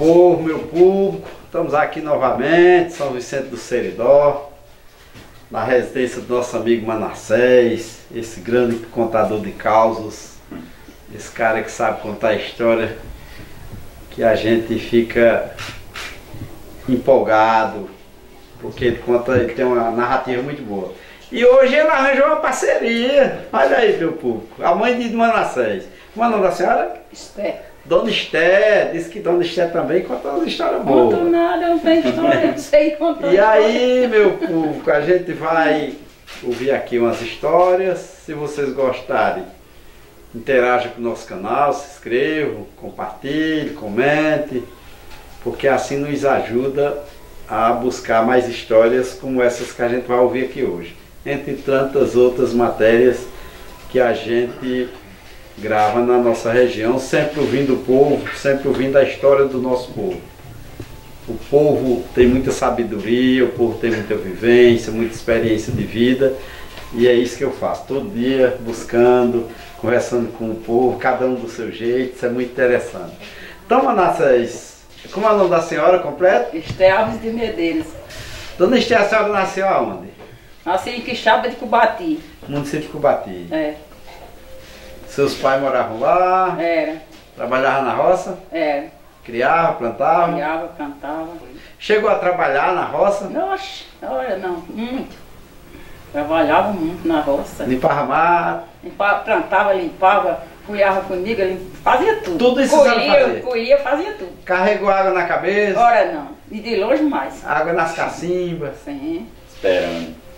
povo, meu público, estamos aqui novamente, São Vicente do Seridó, na residência do nosso amigo Manassés, esse grande contador de causos, esse cara que sabe contar a história, que a gente fica empolgado, porque ele tem uma narrativa muito boa. E hoje ele arranjou uma parceria, olha aí, meu público, a mãe de Manassés. Como é o nome da senhora? Esté. Dona Esté, disse que Dona Esté também conta uma história boa. Não conto nada, eu não tenho história, não sei contar. E aí, meu público, a gente vai ouvir aqui umas histórias. Se vocês gostarem, interajam com o nosso canal, se inscrevam, compartilhem, comentem, porque assim nos ajuda a buscar mais histórias como essas que a gente vai ouvir aqui hoje, entre tantas outras matérias que a gente grava na nossa região, sempre ouvindo o povo, sempre ouvindo a história do nosso povo. O povo tem muita sabedoria, o povo tem muita vivência, muita experiência de vida, e é isso que eu faço, todo dia buscando, conversando com o povo, cada um do seu jeito, isso é muito interessante. Então, Manassés, como é o nome da senhora completo? Esté Alves de Medeiros. Dona Esté, a senhora nasceu aonde? Nasci em Quixaba de Cubati. Município de Cubati. É. Seus pais moravam lá? Era. Trabalhavam na roça? Era. Criava, plantava? Criava, cantava. Chegou a trabalhar na roça? Oxe, olha, não, muito. Trabalhava muito na roça. Limpava mato? Plantava, limpava, cuiava comigo, fazia tudo. Tudo isso você fazia? Colhia, fazia tudo. Carregou água na cabeça? Ora não, e de longe mais. Água nas cacimbas? Sim.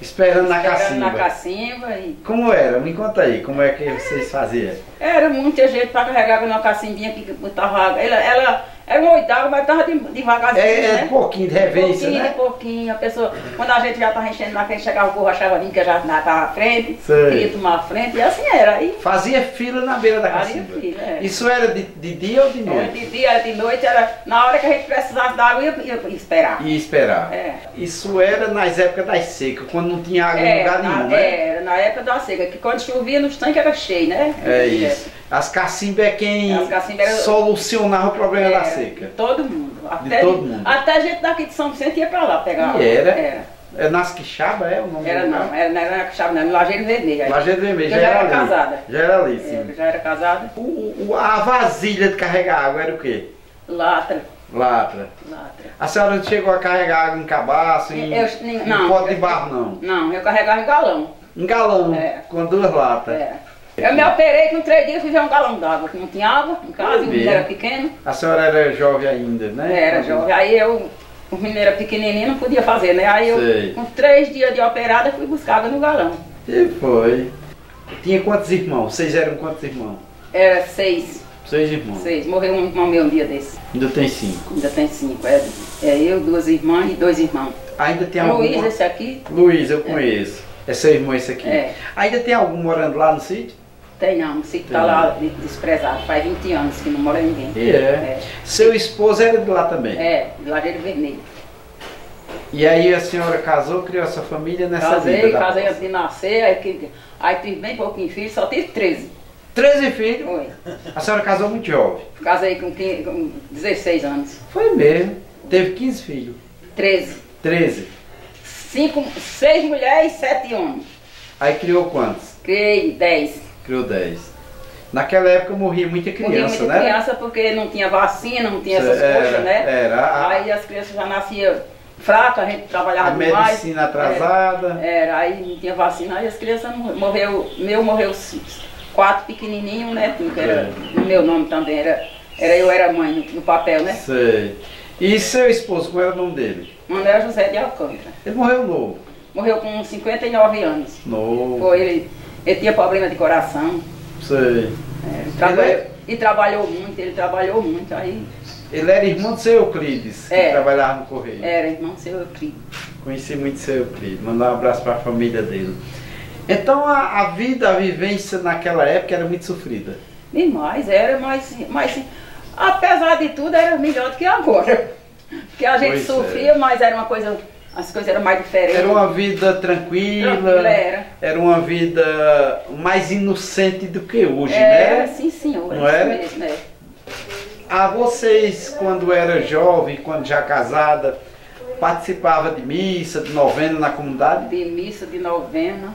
Esperando na cacimba. Na cacimba e... Como era? Me conta aí, como é que vocês faziam? Era muita gente para carregar água numa cacimbinha que botava água. Ela era muito água, mas estava devagarzinho, né? Pouquinho de revência, né? Pouquinho. A pessoa, quando a gente já estava enchendo na frente, chegava o povo, achava que já estava à frente, sei, queria tomar a frente, e assim era. Aí, fazia fila na beira da fazia cacimba? Fila, é. Isso era de dia ou de noite? Era de dia, era de noite, era na hora que a gente precisasse da água, ia esperar. Ia esperar. É. Isso era nas épocas das secas, quando não tinha água em lugar nenhum, né? Era na época da seca, que quando chovia nos tanques era cheio, né? É isso. As cacimbas é quem solucionava o problema da seca. Todo mundo. De todo mundo. Até a gente daqui de São Vicente ia pra lá pegar água. E era? É nas Quixaba, é o nome? Era não, não era na Quixaba, não, no Lajeiro Vermelho. Lajeiro Vermelho, já era casada. Já era ali, sim. Já era casada. A vasilha de carregar água era o quê? Latra. Latra. A senhora não chegou a carregar água em cabaço, em pote de barro, não? Não, eu carregava em galão. Em galão, com 2 latas. Eu me operei com 3 dias, fiz um galão d'água, que não tinha água em casa, o menino era pequeno. A senhora era jovem ainda, né? Era jovem. Aí o menino era pequenininho, não podia fazer, né? Aí eu, com 3 dias de operada, fui buscar água no galão. E foi. Tinha quantos irmãos? Vocês eram quantos irmãos? Era 6. 6 irmãos? 6. Morreu um irmão meu um dia desse. Ainda tem 5? Ainda tem 5. É eu, 2 irmãs e 2 irmãos. Ainda tem algum? Luiz, esse aqui. Luiz, eu conheço. É seu irmão esse aqui? Ainda tem algum morando lá no sítio? Tem não, o sítio está lá desprezado, faz 20 anos que não mora ninguém. Seu esposo era de lá também? De Lajeiro Vermelho. E aí a senhora casou, criou essa família nessa vida? Casei antes de nascer, aí tive bem pouquinho filhos, só tive 13. 13 filhos? Foi. A senhora casou muito jovem? Casei com 16 anos. Foi mesmo. Teve 15 filhos? 13. 13? 6 mulheres e 7 homens. Aí criou quantos? Criei 10. Criou 10. Naquela época morria muita criança, né? Criança porque não tinha vacina, não tinha essas coisas, né? Aí as crianças já nasciam fracas, a gente trabalhava demais. A medicina atrasada. Aí não tinha vacina, aí as crianças morreu 4 pequenininhos, né? Que era no meu nome também, eu era mãe no papel, né? Sei. E seu esposo, qual era o nome dele? Manuel José de Alcântara. Ele morreu novo? Morreu com 59 anos. Novo. Foi, ele tinha problema de coração. Sei. Ele trabalhou muito, aí... Ele era irmão do seu Euclides, que trabalhava no Correio. Era irmão do seu Euclides. Conheci muito o seu Euclides, mandar um abraço para a família dele. Então a vivência naquela época era muito sofrida? Demais, era, mas apesar de tudo era melhor do que agora. Porque a gente sofria, mas era uma coisa... As coisas eram mais diferentes. Era uma vida tranquila, era uma vida mais inocente do que hoje, né? Sim, senhor. Não era? Mesmo, vocês, quando era jovem, quando já casada, participava de missa, de novena na comunidade? De missa, de novena.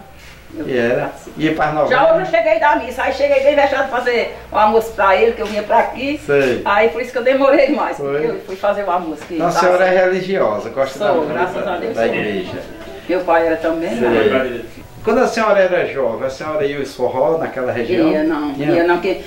E era? Ia para as novenas? Já hoje eu cheguei da missa, aí cheguei bem deixado fazer o almoço para ele, que eu vinha para aqui. Sei. Aí por isso que eu demorei mais, Foi. porque eu fui fazer o almoço. Então a senhora é religiosa, gosta Sou, graças a Deus, da sou. igreja. Meu pai era também, né? Sei. Quando a senhora era jovem, a senhora ia aos forró naquela região? Ia não, porque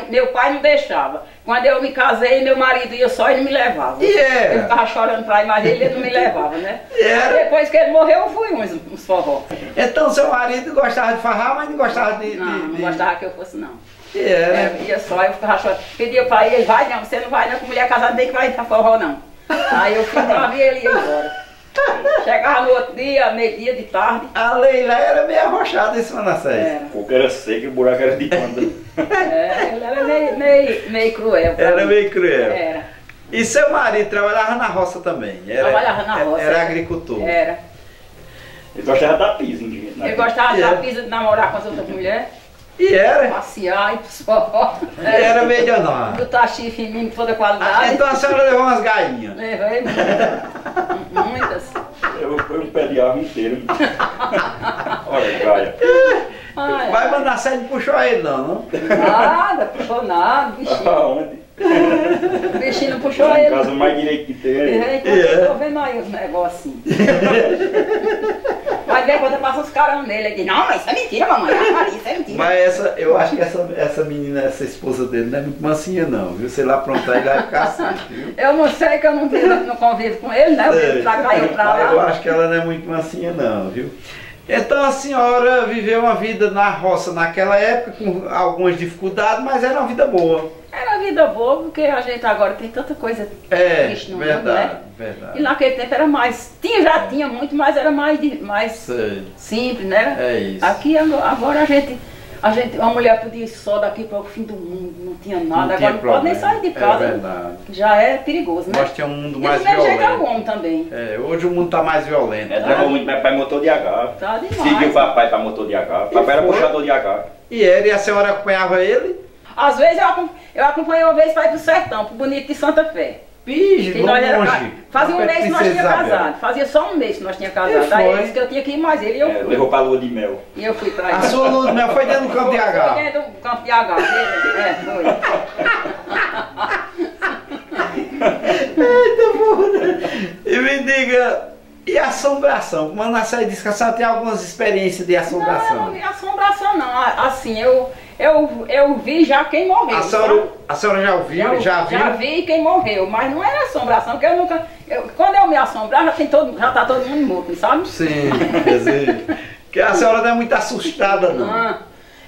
meu pai não deixava. Quando eu me casei, meu marido ia só e não me levava. E era? Eu ficava chorando pra ir, mas ele não me levava, né? E era? Aí depois que ele morreu, eu fui uns forró. Então seu marido gostava de farrar, mas não gostava de... Não gostava que eu fosse, não. E era? Ia só, eu ficava chorando. Pedia pra ele, vai não, você não vai não, com mulher casada, nem que vai pra forró, não. Aí eu ficava e ele ia embora. Chegava no outro dia, meio-dia de tarde. A Leila era meio arrochada em cima da Sé. Era. Porque era seco e o buraco era de panda. Ele era meio cruel. pra Era mim. meio cruel. Era. E seu marido trabalhava na roça também? Trabalhava na roça. Era agricultor. Era. Ele gostava da pizza, hein? Ele gostava da pizza, de namorar com as outras mulheres, E era? passear, ir pros forró. E era melhor. Botar chifre em mim de toda qualidade. Então a senhora levou umas galinhas. Levei muitas. Eu pedi a arma inteira. Olha, Gaia. Ai, Vai mandar Sé, não puxou ele não? nada, puxou nada, bichinho. Aonde? O bichinho não puxou Em ele. casa mais direito que tem. Eita, eu tô vendo aí os negocinhos. Mas vem quando passa os carão nele, ele diz, não, mas isso é mentira, mamãe. Ah, isso é mentira. Mas eu acho que essa menina, essa esposa dele não é muito mansinha não, viu? Se ele aprontar, ele vai ficar assim, viu? Eu não sei que eu não convivo com ele, né? Eu vivo pra cá e eu pra Mas eu lá. acho que ela não é muito mansinha não, viu? Então a senhora viveu uma vida na roça naquela época, com algumas dificuldades, mas era uma vida boa. Era vida boa, porque a gente agora tem tanta coisa triste no mundo, verdade, né? verdade. E naquele tempo era mais, tinha muito, mas era mais Sei. simples, né? É isso. Aqui agora uma mulher podia ir só daqui para o fim do mundo, não tinha nada, tinha agora não pode nem problema. sair de casa, É verdade. que já é perigoso, né? Nós temos um mundo E mais do mesmo jeito é o violento. homem também. É, hoje o mundo está mais violento. Entrava muito meu pai motor de H. Tá demais. Seguiu o papai para motor de H. Papai era foi? puxador de H. E a senhora acompanhava ele? Às vezes eu acompanhei uma vez para ir pro sertão, pro Bonito de Santa Fé. Pixe, Que nós era longe. fazia um Lá perto mês de que nós Princesa tínhamos Isabel. casado. Fazia só um mês que nós tínhamos casado. E Aí foi? ele disse que eu tinha que ir mais ele e eu fui. Levou para a lua de mel. E eu fui pra A aí. sua lua de mel foi dentro do campo de Foi H. dentro do campo de H. Foi. Eita porra! E me diga, e assombração? Como a Ana Sé disse que a senhora tem algumas experiências de Não, eu assombração. não vi assombração não. Assim, eu vi já quem morreu. A senhora já ouviu? Já viu? Já vi quem morreu, mas não era assombração, porque eu nunca. Quando eu me assombrar, já tá todo mundo morto, sabe? Sim, quer dizer, que a senhora não é muito assustada não. Ah,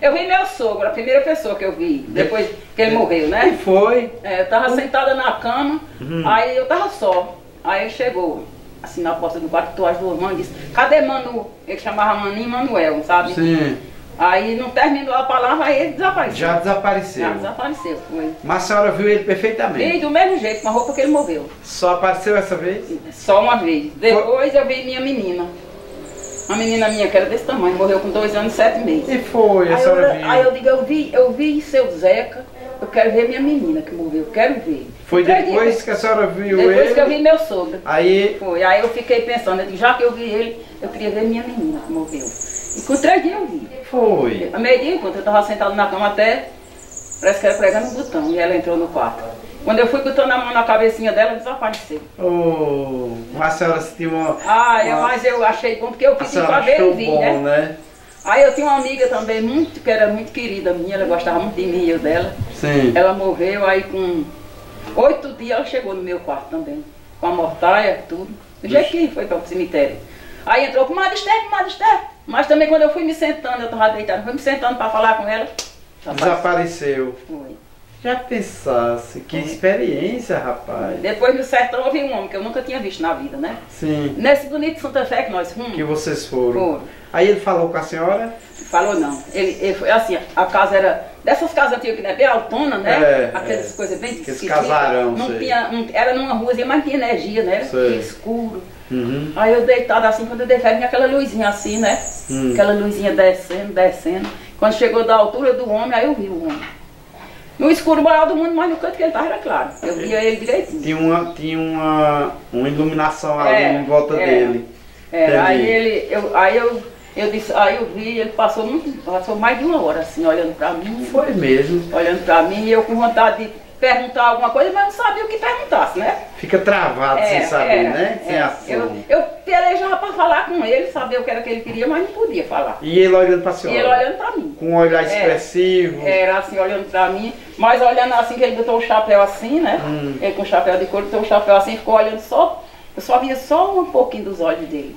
eu vi meu sogro, a primeira pessoa que eu vi, depois que ele morreu, E né? foi? É, eu tava sentada na cama, aí eu tava só. Aí ele chegou, assim, na porta do quarto, tu as duas mães, disse, cadê Manu? Ele chamava Maninho Manuel, sabe? Sim. Aí não terminou a palavra, aí ele desapareceu. Já desapareceu. Já desapareceu, foi. Mas a senhora viu ele perfeitamente? Vi do mesmo jeito, com a roupa que ele morreu. Só apareceu essa vez? Só uma vez. Depois eu vi minha menina. Uma menina minha que era desse tamanho, morreu com 2 anos e 7 meses. E foi, a Aí senhora eu, viu? aí eu digo, eu vi seu Zeca, eu quero ver minha menina que morreu, eu quero ver. Foi 3 depois dias, que a senhora viu depois ele? que eu vi meu sogro. Aí, Foi. Aí eu fiquei pensando, eu digo, já que eu vi ele, eu queria ver minha menina que morreu. E com 3 dias eu vi. foi. A meio-dia, enquanto eu estava sentado na cama até, parece que era pregando um botão, e ela entrou no quarto. Quando eu fui botando a mão na cabecinha dela, desapareceu. Oh, mas a senhora sentiu uma... Mas eu achei bom, porque eu A pedi senhora pra ver achou e vi, bom, né? né? Aí eu tinha uma amiga também, que era muito querida minha, ela gostava muito de mim e eu dela. Sim. Ela morreu, aí com 8 dias ela chegou no meu quarto também, com a mortaia, tudo. Do jeito que foi para o cemitério. Aí entrou com Madre Esther. Mas também quando eu fui me sentando, eu estava deitada, fui me sentando para falar com ela, Desapareceu. foi. Já pensasse, que experiência, rapaz. Depois no sertão eu vi um homem que eu nunca tinha visto na vida, né? Sim, Nesse Bonito de Santa Fé que nós fomos, que vocês foram. foram. Aí ele falou com a senhora? Falou não. Ele foi assim, a casa era dessas casas antigas que não é bem altona, né? Aquelas coisas bem Aqueles esquisitas. casarão, Não sei. tinha, era numa ruazinha, mas não tinha energia, né? Sei. Tinha escuro. Uhum. Aí eu deitada assim, quando eu dei fé, vinha aquela luzinha assim, né? Aquela luzinha descendo. Quando chegou da altura do homem, aí eu vi o homem. No escuro maior do mundo, mas no canto que ele estava era claro. Eu via ele direitinho. Tinha uma iluminação ali em volta dele. Eu disse, aí eu vi, ele passou mais de 1 hora assim, olhando para mim. Foi mesmo. Olhando para mim, e eu com vontade de perguntar alguma coisa, mas não sabia o que perguntasse, né? Fica travado sem saber, né? Sem ação. Eu pelejava para falar com ele, saber o que era que ele queria, mas não podia falar. E ele olhando para a senhora? E ele olhando para mim. Com um olhar expressivo? Era assim, olhando para mim, mas olhando assim, que ele botou o chapéu assim, né? Ele com o chapéu de couro, botou o chapéu assim, ficou olhando só, eu só via só um pouquinho dos olhos dele.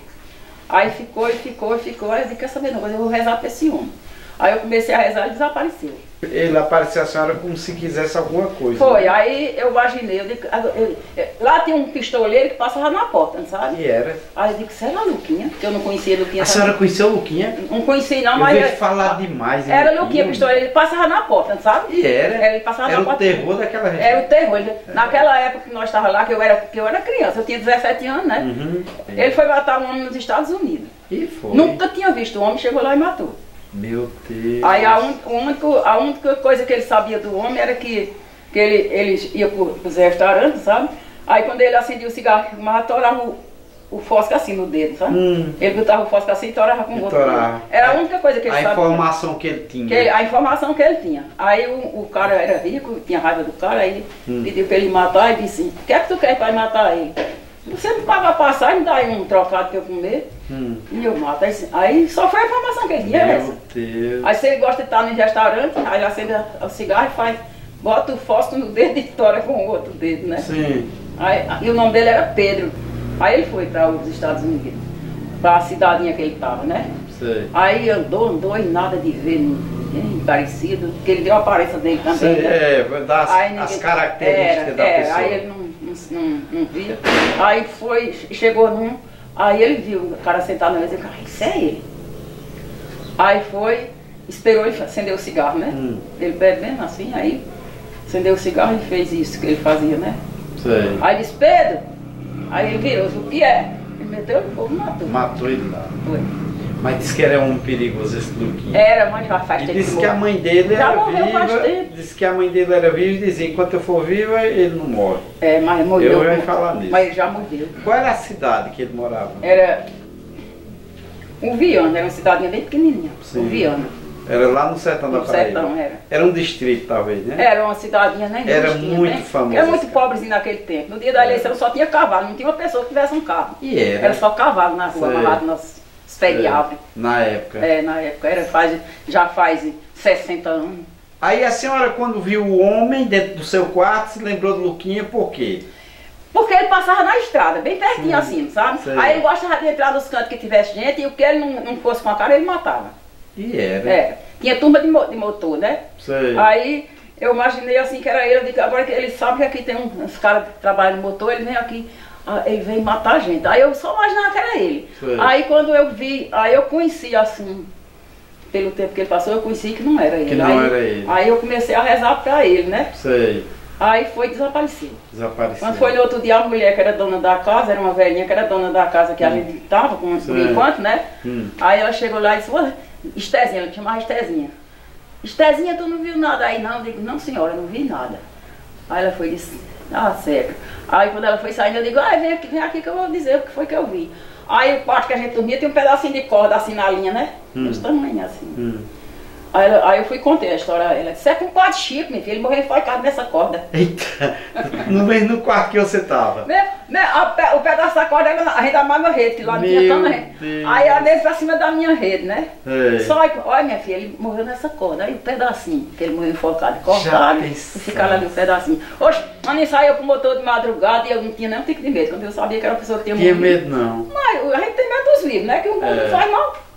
Aí ficou, aí eu disse, quer saber não, eu vou rezar para esse homem. Aí eu comecei a rezar e desapareceu. Ele apareceu a senhora como se quisesse alguma coisa. Foi, né? aí eu imaginei, lá tinha um pistoleiro que passava na porta, não sabe? E era. Aí eu disse, será Luquinha? Que eu não conhecia Luquinha. A senhora conheceu o Luquinha? Não conhecia não, eu mas... vejo falar demais. Era Luquinha, pistoleiro, ele passava na porta, não sabe? E era. Ele passava era na porta. O terror daquela região. Era o terror. Naquela época que nós estávamos lá, que eu era criança, eu tinha 17 anos, né? Ele foi matar um homem nos Estados Unidos. E foi. Nunca tinha visto, o homem chegou lá e matou. Meu Deus. Aí a única coisa que ele sabia do homem era que ele ia para os restaurantes, sabe? Aí quando ele acendia o cigarro, torava o fósforo assim no dedo, sabe? Ele botava o fósforo assim e torava com o outro. Era a única coisa que ele sabia. A informação que ele tinha. A informação que ele tinha. Aí o cara era rico, tinha raiva do cara, aí pediu para ele matar e disse, o que é que tu quer para matar ele? Você não paga a passagem, dá aí um trocado para eu comer e eu mato. Aí só foi a informação que ele tinha. Meu Deus. Aí se ele gosta de estar no restaurante, aí ele acende o cigarro e bota o fósforo no dedo e tora com o outro dedo, né? Sim. E o nome dele era Pedro. Aí ele foi para os Estados Unidos, para a cidadinha que ele estava, né? Sei. Aí andou e nada de ver ninguém parecido, porque ele deu a aparência dele também. Sei, né? As características da pessoa. Aí ele não via. Aí chegou aí ele viu o cara sentado na mesa e disse, isso é ele. Aí esperou ele acender o cigarro, né? Ele bebendo assim, aí acendeu o cigarro e fez isso que ele fazia, né? Sei. Aí disse, Pedro, aí ele virou, o que é? Ele meteu o fogo e matou. Matou ele lá. Foi. Mas disse que era um perigoso esse Luquinha. Era, mas já faz tempo. tempo. E disse que a mãe dele já era morreu viva. Faz tempo. Disse que a mãe dele era viva e dizia, enquanto eu for viva, ele não morre. Mas morreu. Eu ia falar nisso. Mas ele já morreu. Qual era a cidade que ele morava? Era o Viana, era uma cidadinha bem pequenininha. Sim. O Viana. Era lá no sertão da Paraíba. No sertão, era. Era um distrito, talvez, né? Era uma cidadinha, né? Era muito famosa. Era muito pobrezinho naquele tempo. No dia da eleição só tinha cavalo, não tinha uma pessoa que tivesse um carro. E era? Era só cavalo na rua, amarrado nas pés de árvore. Na época? Na época. Já faz 60 anos. Aí a senhora, quando viu o homem dentro do seu quarto, se lembrou do Luquinha por quê? Porque ele passava na estrada, bem pertinho assim, sabe? Sei. Aí ele gostava de entrar nos cantos que tivesse gente e o que ele não fosse com a cara, ele matava. E era? Tinha turma de motor, né? Sei. Aí eu imaginei assim que era ele, eu digo, agora que ele sabe que aqui tem uns caras que trabalham no motor, ele vem aqui, ele vem matar a gente. Aí eu só imaginava que era ele. Sei. Aí quando eu vi, aí eu conheci assim, pelo tempo que ele passou, eu conheci que não era ele. Que não era ele. Aí eu comecei a rezar pra ele, né? Sei. Aí foi desaparecido. Desapareceu. Quando foi no outro dia, a mulher que era dona da casa, era uma velhinha que era dona da casa que a gente estava por enquanto, né? Aí ela chegou lá e disse, Estezinha, ela chamava Estezinha. Estezinha, tu não viu nada aí não? Eu digo, não senhora, não vi nada. Aí ela foi e disse, certo. Aí quando ela foi saindo, eu digo, vem aqui que eu vou dizer o que foi que eu vi. Aí o quarto que a gente dormia tem um pedacinho de corda assim na linha, né? Dos tamanhos assim. Aí eu fui e contei a história a ela. Disse, é com o padre Chico, meu filho, ele morreu enforcado nessa corda. Eita, no quarto que você estava. O pedaço da corda, a gente amava a rede, que lá não tinha tanta rede. Aí ela veio pra cima da minha rede, né? Só, olha minha filha, ele morreu nessa corda. Aí o pedacinho, que ele morreu enforcado, cortado, e ficaram ali o pedacinho. Oxe, mas nem saiu pro motor de madrugada e eu não tinha nenhum tipo de medo, quando eu sabia que era uma pessoa que tinha morrido. Tinha medo não. Mas a gente tem medo dos vivos, né? Que o mundo não faz mal.